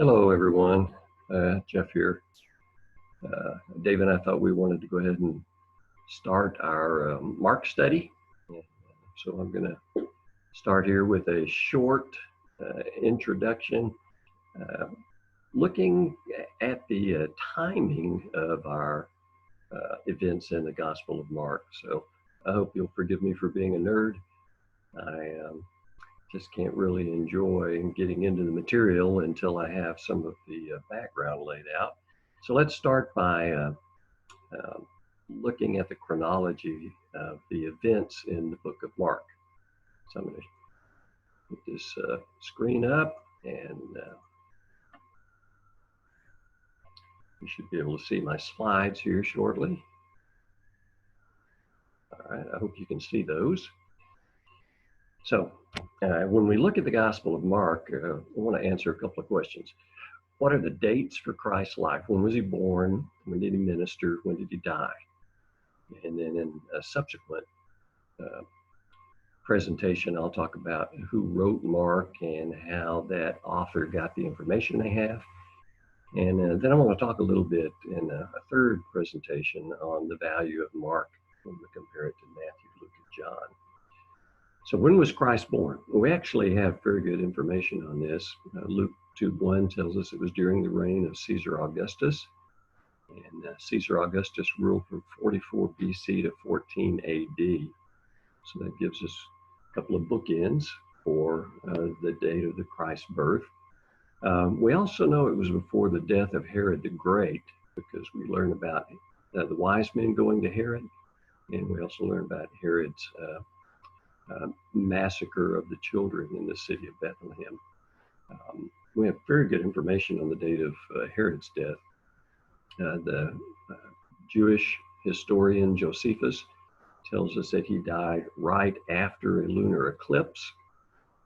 Hello, everyone. Jeff here. Dave and I thought we wanted to go ahead and start our Mark study. So I'm going to start here with a short introduction, uh, looking at the timing of our events in the Gospel of Mark. So I hope you'll forgive me for being a nerd. I just can't really enjoy getting into the material until I have some of the background laid out. So let's start by uh, looking at the chronology of the events in the book of Mark. So I'm going to put this screen up, and you should be able to see my slides here shortly. All right, I hope you can see those. So when we look at the Gospel of Mark, I want to answer a couple of questions. What are the dates for Christ's life? When was he born? When did he minister? When did he die? And then in a subsequent presentation, I'll talk about who wrote Mark and how that author got the information they have. And then I want to talk a little bit in a third presentation on the value of Mark when we compare it to Matthew, Luke, and John. So when was Christ born? We actually have very good information on this. Luke 2:1 tells us it was during the reign of Caesar Augustus. And Caesar Augustus ruled from 44 BC to 14 AD. So that gives us a couple of bookends for the date of the Christ's birth. We also know it was before the death of Herod the Great, because we learn about the wise men going to Herod, and we also learn about Herod's massacre of the children in the city of Bethlehem. We have very good information on the date of Herod's death. The Jewish historian Josephus tells us that he died right after a lunar eclipse,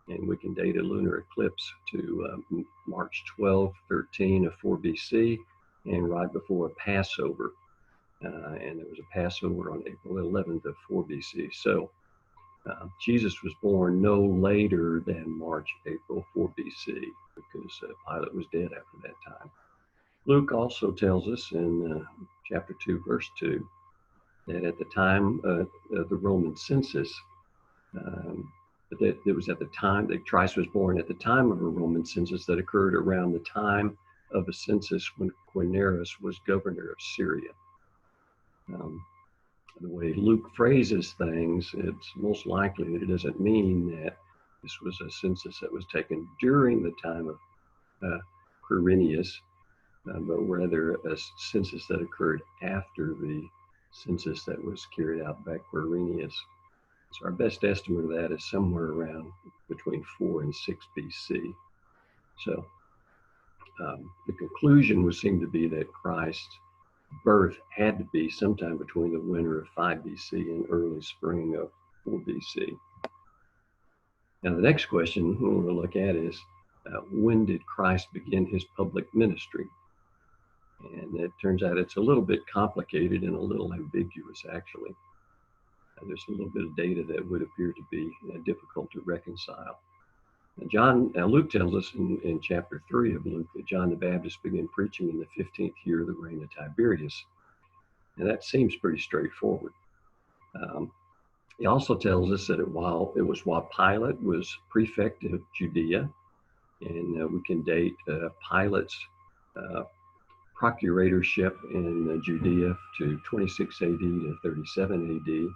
and we can date a lunar eclipse to March 12, 13 of 4 BC, and right before Passover. And there was a Passover on April 11th of 4 BC. So Jesus was born no later than March, April 4 BC, because Pilate was dead after that time. Luke also tells us in chapter 2, verse 2, that at the time of the Roman census, that it was at the time that Christ was born at the time of a Roman census that occurred around the time of a census when Quirinius was governor of Syria. The way Luke phrases things, it's most likely that it doesn't mean that this was a census that was taken during the time of Quirinius, but rather a census that occurred after the census that was carried out by Quirinius. So our best estimate of that is somewhere around between 4 and 6 BC. So the conclusion would seem to be that Christ's birth had to be sometime between the winter of 5 BC and early spring of 4 BC. Now the next question we want to look at is, when did Christ begin his public ministry? And it turns out it's a little bit complicated and a little ambiguous, actually. There's a little bit of data that would appear to be difficult to reconcile. Luke tells us in chapter 3 of Luke that John the Baptist began preaching in the 15th year of the reign of Tiberius. And that seems pretty straightforward. He also tells us that while Pilate was prefect of Judea, and we can date Pilate's procuratorship in Judea to 26 AD to 37 AD.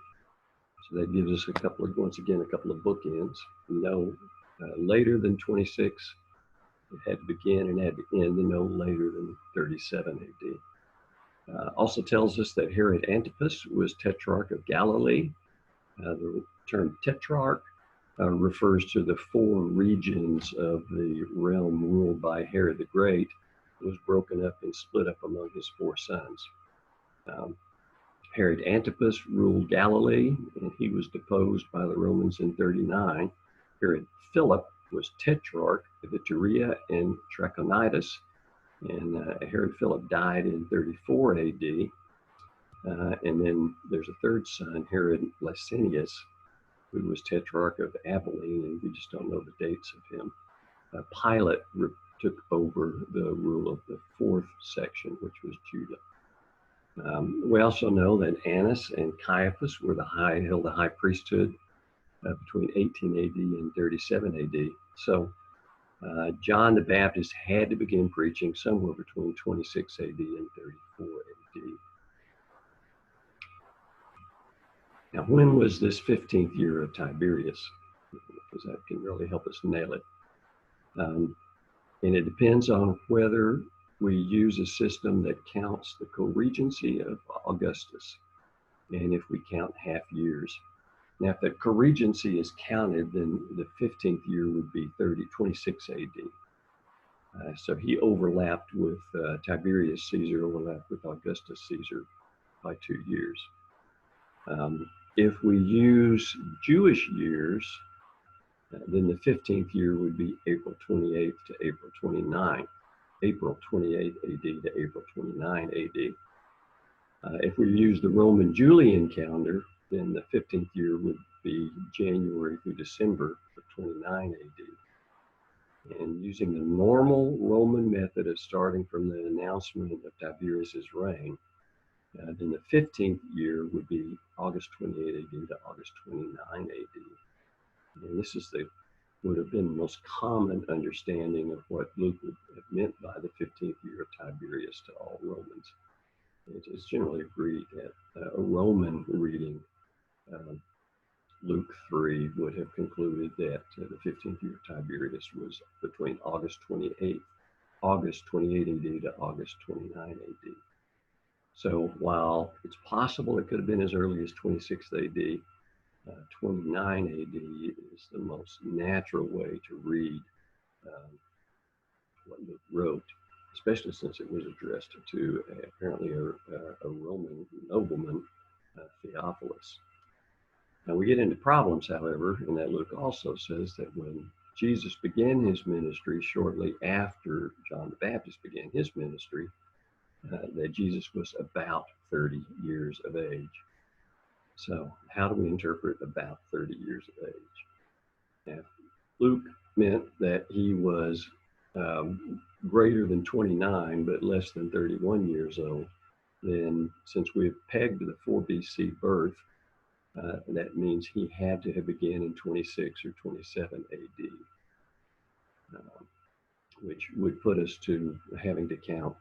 So that gives us once again, a couple of bookends. We know later than 26, it had to begin and had to end no later than 37 AD. Also tells us that Herod Antipas was tetrarch of Galilee. The term tetrarch refers to the 4 regions of the realm ruled by Herod the Great. It was broken up and split up among his 4 sons. Herod Antipas ruled Galilee, and he was deposed by the Romans in 39. Herod Philip was tetrarch of Iturea and Trachonitis, and Herod Philip died in 34 AD. And then there's a third son, Herod Lysanias, who was tetrarch of Abilene, and we just don't know the dates of him. Pilate took over the rule of the fourth section, which was Judah. We also know that Annas and Caiaphas held the high priesthood between 18 AD and 37 AD. So John the Baptist had to begin preaching somewhere between 26 AD and 34 AD. Now, when was this 15th year of Tiberius? Because that can really help us nail it. And it depends on whether we use a system that counts the co-regency of Augustus, and if we count half years. Now, if the co-regency is counted, then the 15th year would be 26 AD. So he overlapped with Tiberius Caesar, overlapped with Augustus Caesar by 2 years. If we use Jewish years, then the 15th year would be April 28th to April 29th, April 28 AD to April 29 AD. If we use the Roman Julian calendar, then the 15th year would be January through December of 29 AD. And using the normal Roman method of starting from the announcement of Tiberius's reign, then the 15th year would be August 28 AD to August 29 AD. And this would have been the most common understanding of what Luke would have meant by the 15th year of Tiberius to all Romans. It is generally agreed that a Roman reading, Luke 3, would have concluded that the 15th year of Tiberius was between August 28 AD to August 29 AD. So while it's possible it could have been as early as 26 AD, 29 AD is the most natural way to read what Luke wrote, especially since it was addressed to apparently a Roman nobleman, Theophilus. Now we get into problems, however, in that Luke also says that when Jesus began his ministry shortly after John the Baptist began his ministry, that Jesus was about 30 years of age. So how do we interpret about 30 years of age? Now, Luke meant that he was greater than 29, but less than 31 years old. Then since we've pegged the 4 BC birth, that means he had to have began in 26 or 27 AD, which would put us to having to count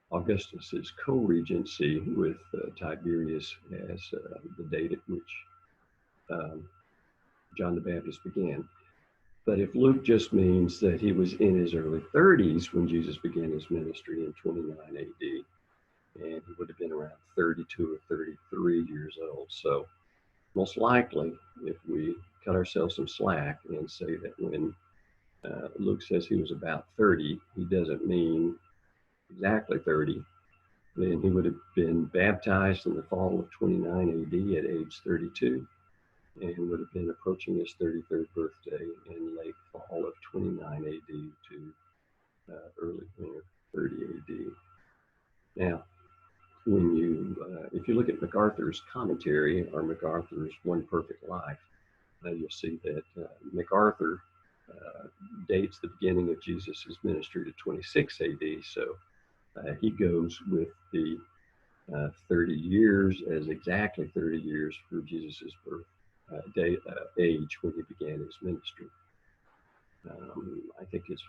Augustus's co-regency with Tiberius as the date at which John the Baptist began. But if Luke just means that he was in his early 30s when Jesus began his ministry in 29 AD, and he would have been around 32 or 33 years old. So most likely, if we cut ourselves some slack and say that when Luke says he was about 30, he doesn't mean exactly 30, then he would have been baptized in the fall of 29 AD at age 32, and would have been approaching his 33rd birthday in late fall of 29 AD to early winter 30 AD. Now, when if you look at MacArthur's commentary, or MacArthur's One Perfect Life, you'll see that MacArthur dates the beginning of Jesus' ministry to 26 AD. So he goes with the 30 years as exactly 30 years for Jesus' birth age when he began his ministry. I think it's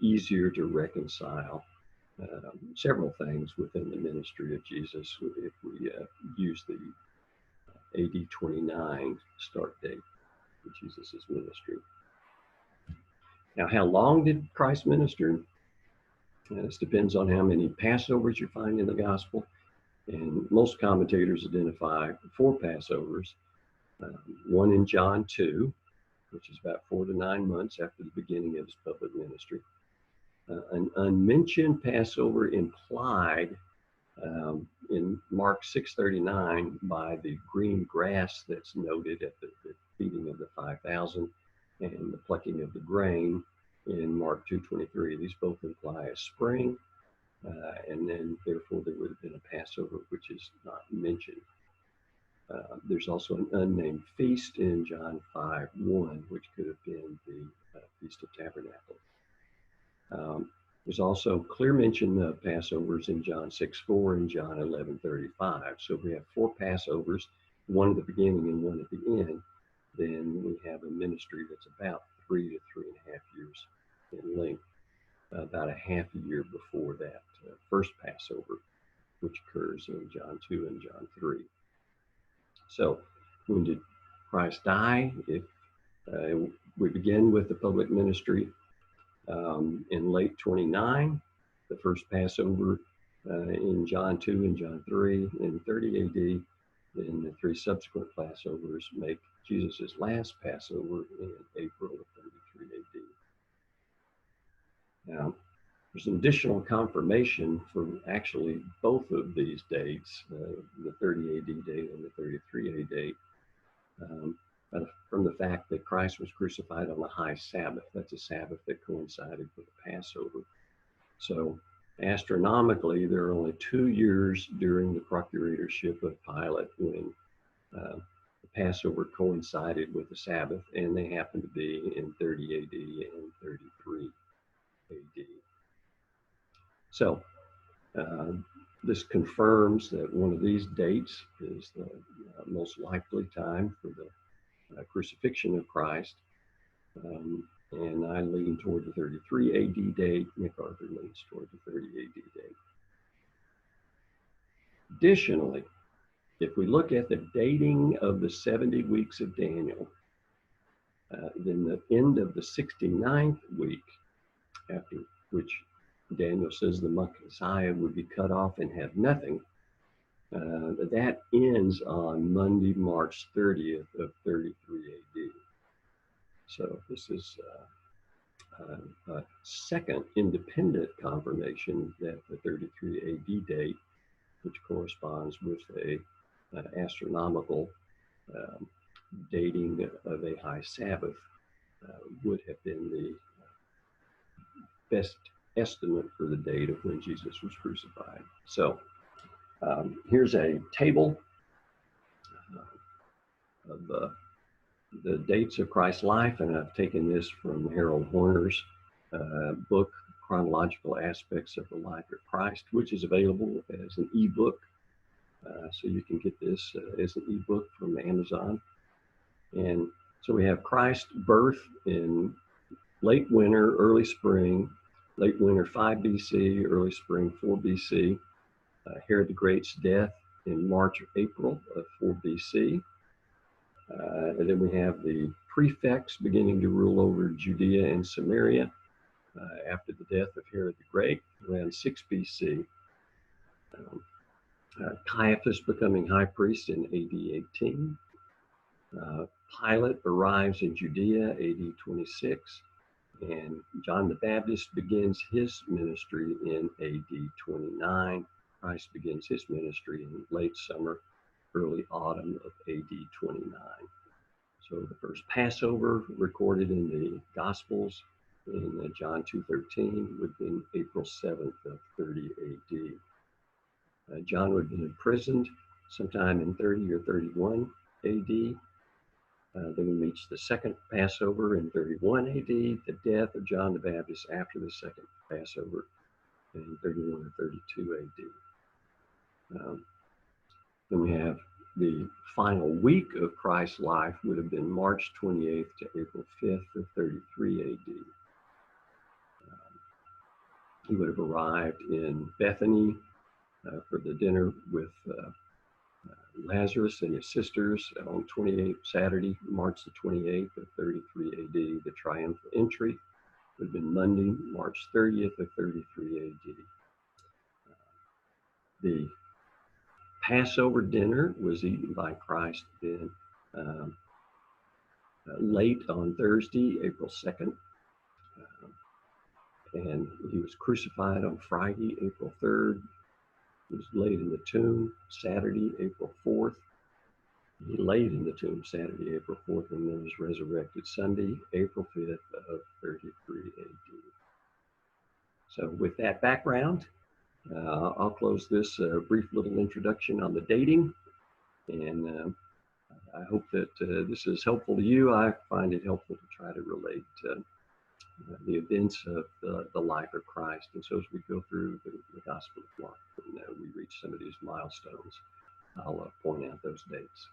easier to reconcile several things within the ministry of Jesus if we use the AD 29 start date for Jesus' ministry. Now, how long did Christ minister? This depends on how many Passovers you find in the gospel. And most commentators identify 4 Passovers, one in John 2, which is about 4 to 9 months after the beginning of his public ministry. An unmentioned Passover implied in Mark 6:39 by the green grass that's noted at the feeding of the 5,000 and the plucking of the grain in Mark 2:23. These both imply a spring, and then therefore there would have been a Passover which is not mentioned. There's also an unnamed feast in John 5:1, which could have been the Feast of Tabernacles. There's also clear mention of Passovers in John 6:4 and John 11:35. So we have 4 Passovers, one at the beginning and one at the end. Then we have a ministry that's about 3 to 3.5 years in length, about a half a year before that first Passover, which occurs in John 2 and John 3. So when did Christ die? If we begin with the public ministry in late 29, the first Passover in John 2 and John 3 in 30 AD, then the 3 subsequent Passovers make Jesus' last Passover in April of 33 AD. Now, there's an additional confirmation for actually both of these dates, the 30 AD date and the 33 AD date, from the fact that Christ was crucified on the high Sabbath. That's a Sabbath that coincided with the Passover. So astronomically, there are only 2 years during the procuratorship of Pilate when the Passover coincided with the Sabbath, and they happen to be in 30 AD and 33 AD. So this confirms that one of these dates is the most likely time for the crucifixion of Christ. And I lean toward the 33 AD date. MacArthur leans toward the 30 AD date. Additionally, if we look at the dating of the 70 weeks of Daniel, then the end of the 69th week, after which Daniel says the Messiah would be cut off and have nothing, that ends on Monday, March 30th of 33 AD. So this is a second independent confirmation that the 33 AD date, which corresponds with a astronomical dating of a high Sabbath, would have been the best estimate for the date of when Jesus was crucified. So here's a table of the dates of Christ's life, and I've taken this from Harold Horner's book, Chronological Aspects of the Life of Christ, which is available as an ebook. So you can get this as an ebook from Amazon. And so we have Christ's birth in late winter, early spring, late winter 5 BC, early spring 4 BC. Herod the Great's death in March or April of 4 BC. And then we have the prefects beginning to rule over Judea and Samaria after the death of Herod the Great around 6 BC. Caiaphas becoming high priest in AD 18. Pilate arrives in Judea AD 26. And John the Baptist begins his ministry in AD 29. Christ begins his ministry in late summer, early autumn of AD 29. So the first Passover recorded in the Gospels in John 2:13 would have been April 7th of 30 AD. John would have been imprisoned sometime in 30 or 31 AD. Then we reach the second Passover in 31 AD, the death of John the Baptist after the second Passover in 31 or 32 AD. Then we have the final week of Christ's life would have been March 28th to April 5th of 33 AD. He would have arrived in Bethany for the dinner with Lazarus and his sisters on Saturday, March the 28th of 33 AD. The triumphal entry would have been Monday, March 30th of 33 AD. The Passover dinner was eaten by Christ then late on Thursday, April 2nd. And he was crucified on Friday, April 3rd. He was laid in the tomb Saturday, April 4th. He laid in the tomb Saturday, April 4th, and then was resurrected Sunday, April 5th of 33 AD. So with that background, I'll close this brief little introduction on the dating And I hope that this is helpful to you. I find it helpful to try to relate the events of the life of Christ. And so as we go through the Gospel of Mark, we reach some of these milestones. I'll point out those dates.